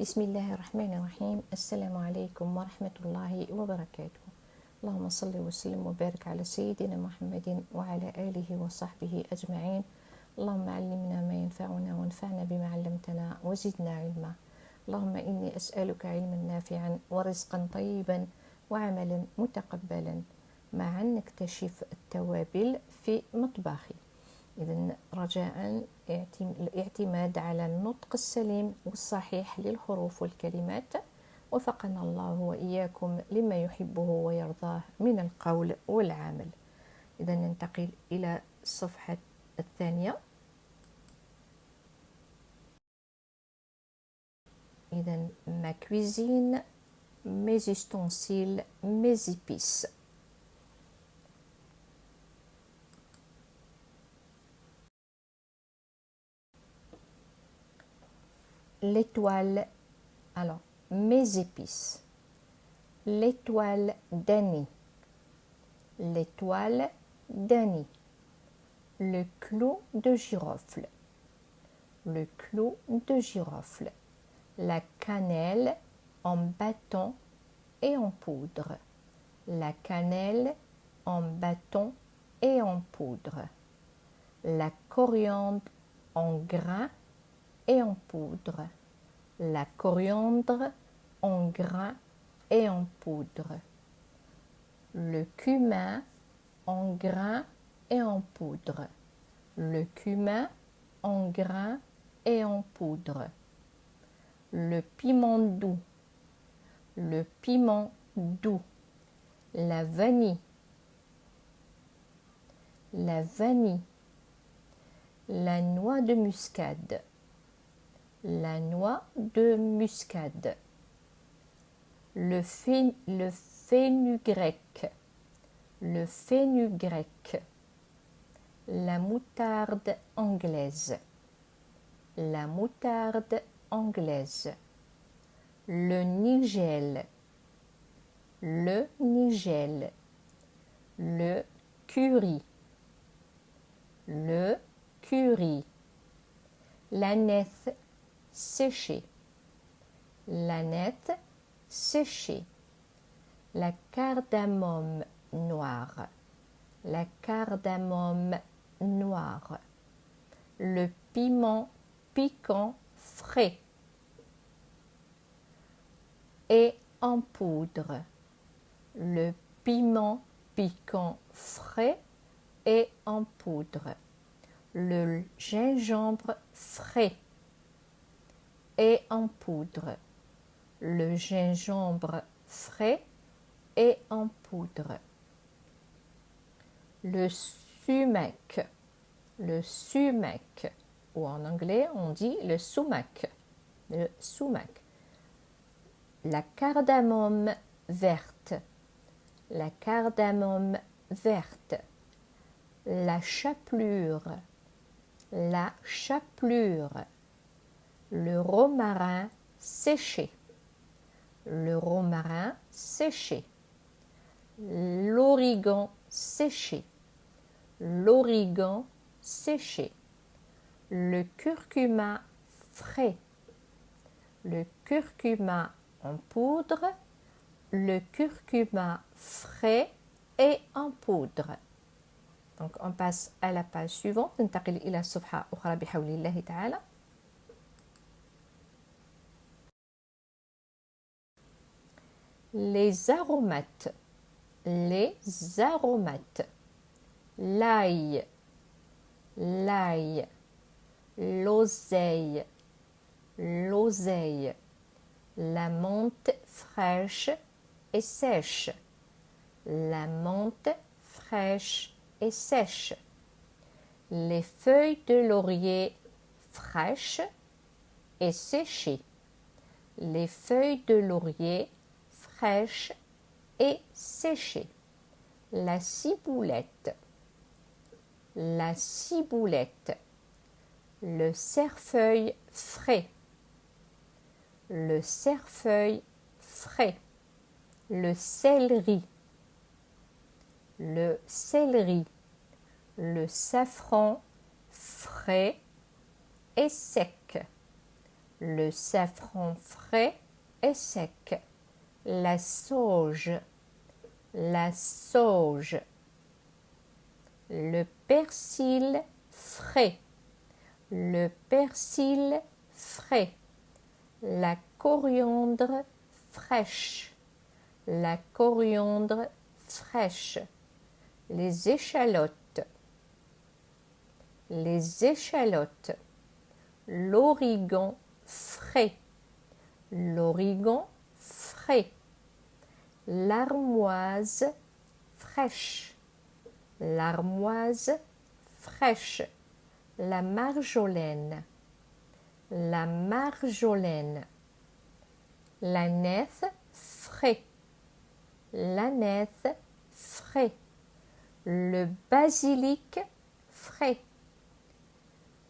بسم الله الرحمن الرحيم. السلام عليكم ورحمة الله وبركاته. اللهم صل وسلم وبارك على سيدنا محمد وعلى آله وصحبه أجمعين. اللهم علمنا ما ينفعنا وانفعنا بما علمتنا وزدنا علما. اللهم إني أسألك علما نافعا ورزقا طيبا وعملا متقبلا مع أن نكتشف التوابل في مطبخي. إذن رجاء الاعتماد على النطق السليم والصحيح للحروف والكلمات، وفقنا الله وإياكم لما يحبه ويرضاه من القول والعمل. إذن ننتقل إلى الصفحة الثانية. إذن ma cuisine, mes ustensiles, mes épices. L'étoile, alors mes épices, l'étoile d'Annie, l'étoile d'Annie, le clou de girofle, le clou de girofle, la cannelle en bâton et en poudre, la cannelle en bâton et en poudre, la coriandre en grains et en poudre, la coriandre en grains et en poudre, le cumin en grains et en poudre, le cumin en grains et en poudre, le piment doux, le piment doux, la vanille, la vanille, la noix de muscade, la noix de muscade, le fenugrec, le fenugrec, la moutarde anglaise, la moutarde anglaise, le nigel, le nigel, le curry, le curry, l'aneth séchée, l'aneth séchée, la cardamome noire, la cardamome noire, le piment piquant frais et en poudre, le piment piquant frais et en poudre, le gingembre frais et en poudre, le gingembre frais et en poudre, le sumac, ou en anglais on dit le sumac, la cardamome verte, la cardamome verte, la chapelure, le romarin séché, le romarin séché, l'origan séché, l'origan séché, le curcuma frais, le curcuma en poudre, le curcuma frais et en poudre. Donc on passe à la page suivante. ننتقل إلى الصفحة أخرى بحول الله تعالى. Les aromates, les aromates, l'ail, l'ail, l'oseille, l'oseille, la menthe fraîche et sèche, la menthe fraîche et sèche, les feuilles de laurier fraîches et séchées, les feuilles de laurier fraîches et séchées, la ciboulette, la ciboulette, le cerfeuil frais, le cerfeuil frais, le céleri, le céleri, le safran frais et sec, Le safran frais et sec. La sauge. La sauge. Le persil frais. Le persil frais. La coriandre fraîche. La coriandre fraîche. Les échalotes. Les échalotes. L'origan frais. L'origan frais. L'armoise fraîche. L'armoise fraîche. La marjolaine. La marjolaine. L'aneth frais. L'aneth frais. Le basilic frais.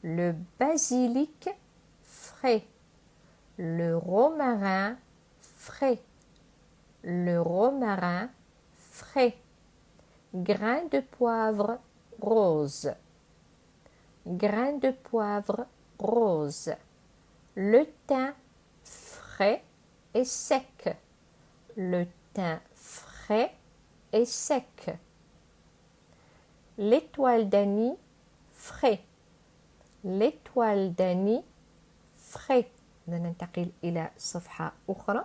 Le basilic frais. Le romarin frais. Le romarin frais. Grain de poivre rose. Grain de poivre rose. Le thym frais et sec. Le thym frais et sec. L'étoile d'anis frais. l'étoile d'anis frais. ننتقل إلى صفحة أخرى.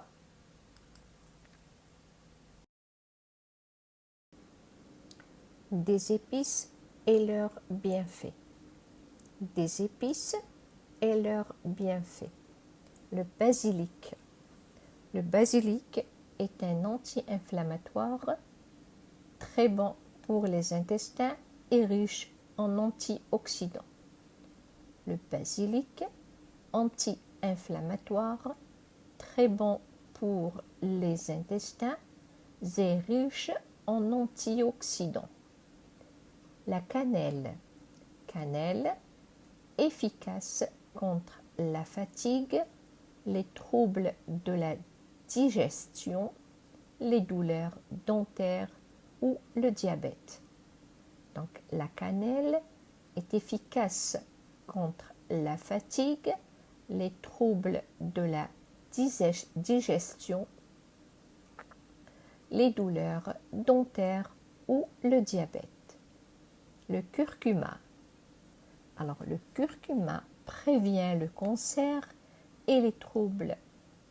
Des épices et leurs bienfaits. Des épices et leurs bienfaits. Le basilic. Le basilic est un anti-inflammatoire très bon pour les intestins et riche en antioxydants. Le basilic, anti-inflammatoire, très bon pour les intestins et riche en antioxydants. La cannelle. Cannelle, efficace contre la fatigue, les troubles de la digestion, les douleurs dentaires ou le diabète. Donc la cannelle est efficace contre la fatigue, les troubles de la digestion, les douleurs dentaires ou le diabète. Le curcuma. Alors le curcuma prévient le cancer et les troubles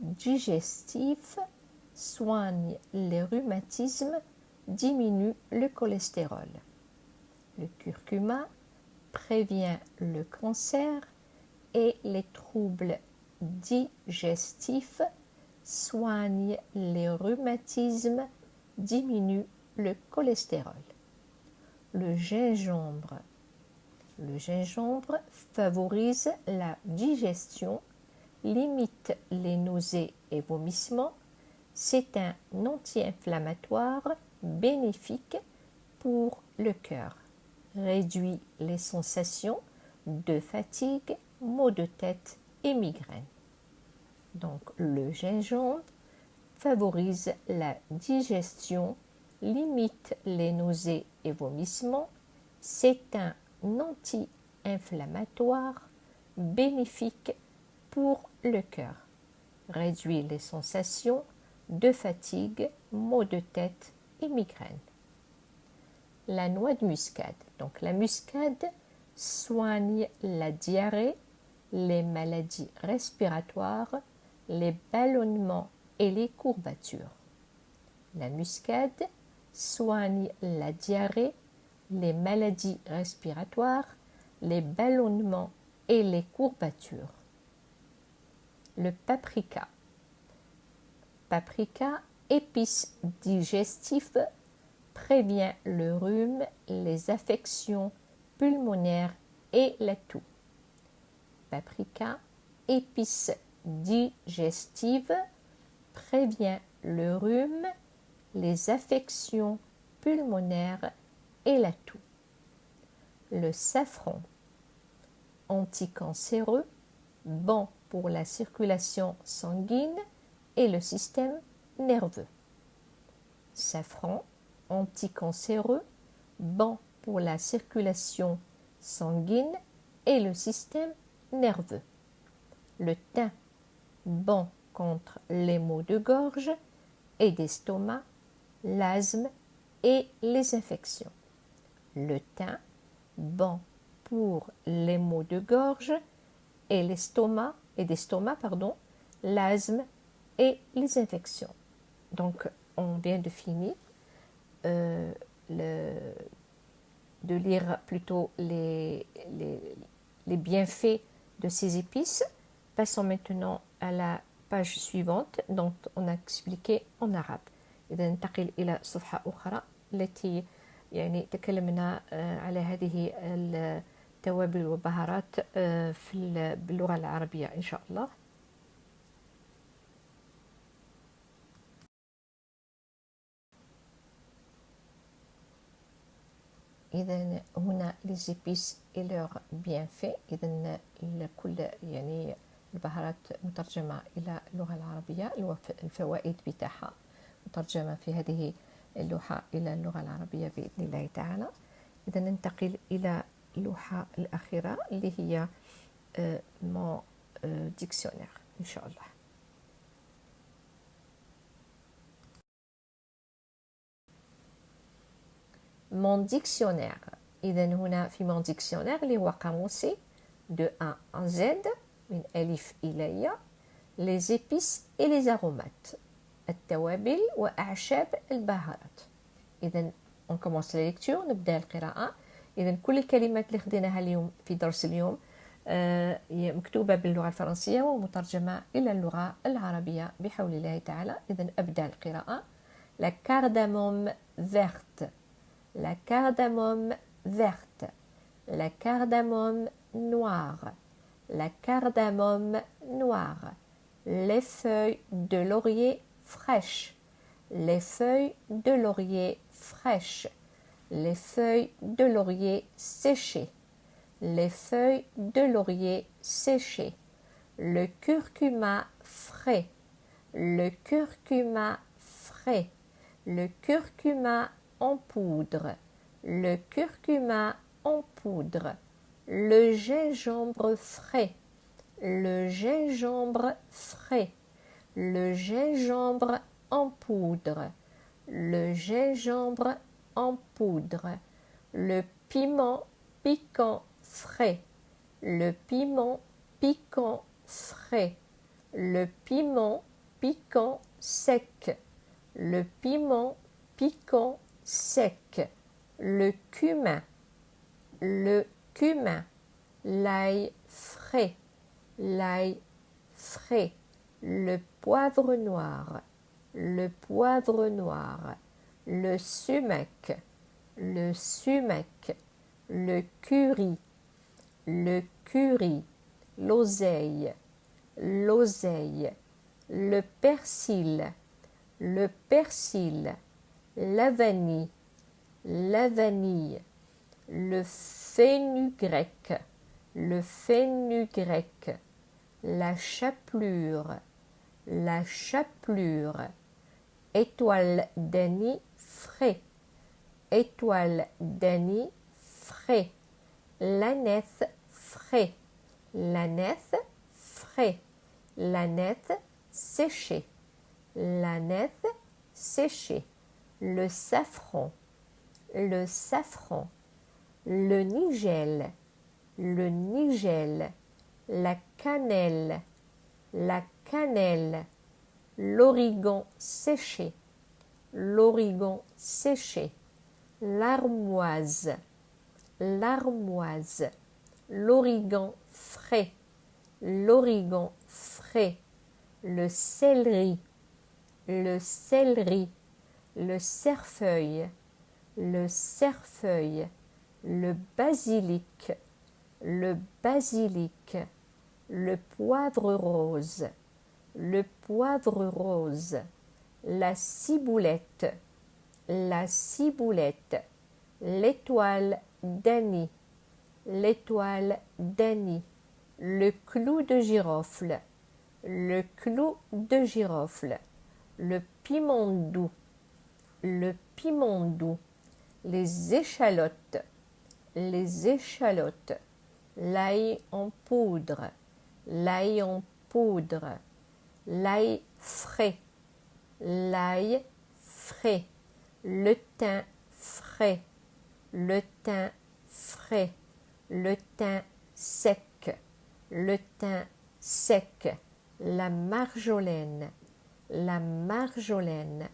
digestifs, soigne les rhumatismes, diminue le cholestérol. Le curcuma prévient le cancer et les troubles digestifs, soigne les rhumatismes, diminue le cholestérol. Le gingembre. Le gingembre favorise la digestion, limite les nausées et vomissements. C'est un anti-inflammatoire bénéfique pour le cœur. Réduit les sensations de fatigue, maux de tête et migraine. Donc le gingembre favorise la digestion, limite les nausées et vomissements. C'est un anti-inflammatoire bénéfique pour le cœur. Réduit les sensations de fatigue, maux de tête et migraine. La noix de muscade. Donc la muscade soigne la diarrhée, les maladies respiratoires, les ballonnements et les courbatures. La muscade soigne la diarrhée, les maladies respiratoires, les ballonnements et les courbatures. Le paprika. Paprika, épice digestif, prévient le rhume, les affections pulmonaires et la toux. Paprika, épice digestive, prévient le rhume, les affections pulmonaires et la toux. Le safran, anticancéreux, bon pour la circulation sanguine et le système nerveux. Safran, anticancéreux, bon pour la circulation sanguine et le système nerveux. Le thym bon contre les maux de gorge et d'estomac, l'asthme et les infections. Le thym, bon pour les maux de gorge et d'estomac, l'asthme et les infections. Donc, on vient de finir de lire plutôt les bienfaits de ces épices. Passons maintenant à la page suivante, dont on a expliqué en arabe. إذا ننتقل إلى صفحة أخرى التي يعني تكلمنا على هذه التوابل والبهارات باللغة العربية إن شاء الله. إذا هنا les épices et leurs bienfaits. إذا كل يعني البهارات مترجمة إلى اللغة العربية، الفوائد بتاعها مترجمة في هذه اللوحة إلى اللغة العربية بإذن الله تعالى. إذا ننتقل إلى اللوحة الأخيرة اللي هي mon dictionnaire إن شاء الله. Mon dictionnaire. إذا هنا في mon dictionnaire اللي هو قاموسي de A à Z من ألف إلى ياء les épices et les aromates التوابل وأعشاب البهارات. إذا on commence la lecture، نبدأ القراءة. إذا كل الكلمات اللي خديناها اليوم في درس اليوم مكتوبة باللغة الفرنسية ومترجمة إلى اللغة العربية بحول الله تعالى. إذا أبدأ القراءة. La cardamome verte, la cardamome verte, la cardamome noire, la cardamome noire, les feuilles de laurier fraîches, les feuilles de laurier fraîches, les feuilles de laurier séchées, les feuilles de laurier séchées, le curcuma frais, le curcuma frais, le curcuma en poudre, le curcuma en poudre, le gingembre frais, le gingembre frais, le gingembre en poudre, le gingembre en poudre, le piment piquant frais, le piment piquant frais, le piment piquant sec, le piment piquant sec, le cumin, l'ail frais, l'ail frais, le poivre noir, le poivre noir, le sumac, le sumac, le curry, l'oseille, l'oseille, le persil, la vanille, le fenugrec, la chapelure, étoile d'anis frais, l'aneth frais, l'aneth séché, le safran, le nigel, la cannelle, l'origan séché, l'armoise, l'origan frais, le céleri, le cerfeuil, le basilic, le poivre rose, la ciboulette, l'étoile d'anis, le clou de girofle, le piment doux, les échalotes, l'ail en poudre, l'ail frais, l'ail frais, le thym frais, le thym frais, le thym sec, le thym sec, la marjolaine, la marjolaine,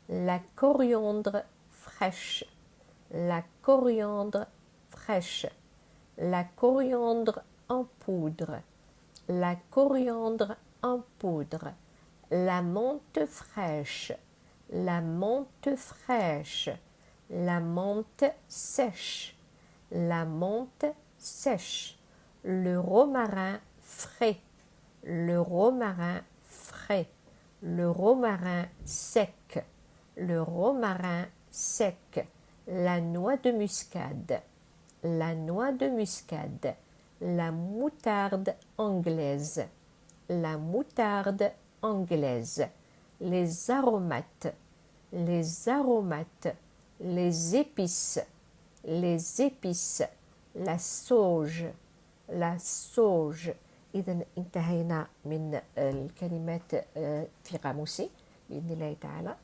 la coriandre fraîche, la coriandre fraîche, la coriandre en poudre, la coriandre en poudre, la menthe fraîche, la menthe fraîche, la menthe sèche, la menthe sèche, le romarin frais, le romarin frais, le romarin sec, le romarin sec, la noix de muscade, la noix de muscade, la moutarde anglaise, la moutarde anglaise, les aromates, les aromates, les épices, les épices, la sauge, la sauge. إذا انتهينا من الكلمات في قاموسي بإذن الله تعالى.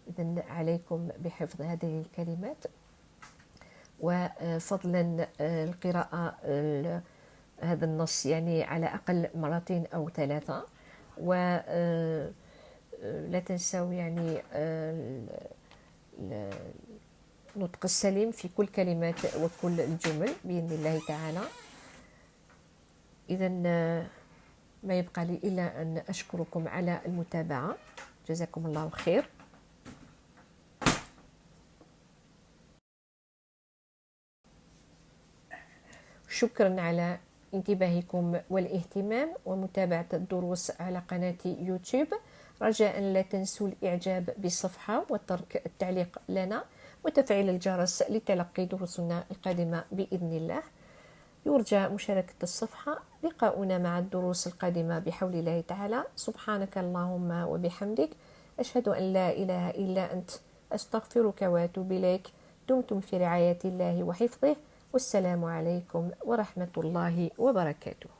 إذا عليكم بحفظ هذه الكلمات وفضلا القراءة هذا النص يعني على أقل مرتين أو ثلاثة، ولا تنسوا يعني النطق السليم في كل كلمات وكل الجمل بإذن الله تعالى. إذا ما يبقى لي إلا أن أشكركم على المتابعة. جزاكم الله خير. شكرا على انتباهكم والاهتمام ومتابعة الدروس على قناة يوتيوب. رجاء لا تنسوا الإعجاب بالصفحة وترك التعليق لنا وتفعيل الجرس لتلقي دروسنا القادمة بإذن الله. يرجى مشاركة الصفحة. لقاؤنا مع الدروس القادمة بحول الله تعالى. سبحانك اللهم وبحمدك، أشهد أن لا إله إلا أنت، أستغفرك وأتوب إليك. دمتم في رعاية الله وحفظه، والسلام عليكم ورحمة الله وبركاته.